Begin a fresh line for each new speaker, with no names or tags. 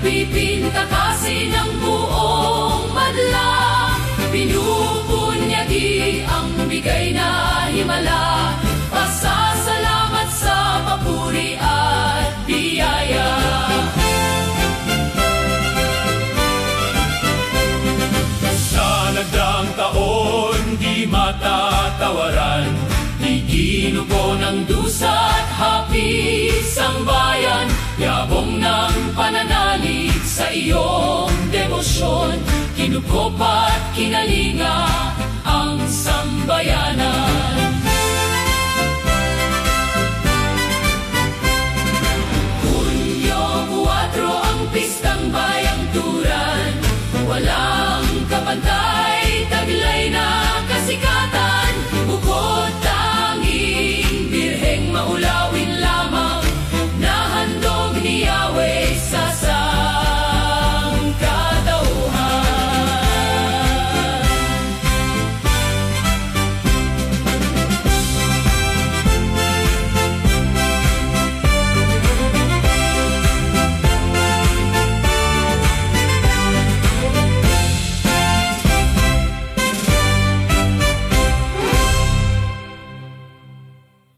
Nagpipinta kasi ng buong madla, pinupunyagi ang bigay na himala. Pasasalamat sa papuri at biyaya. Sa nagdaang taon di matatawaran, iginuko ng dusa at hapis ang bayan. Yabong ng pananalig sa iyong debosyon, kinukop at kinalinga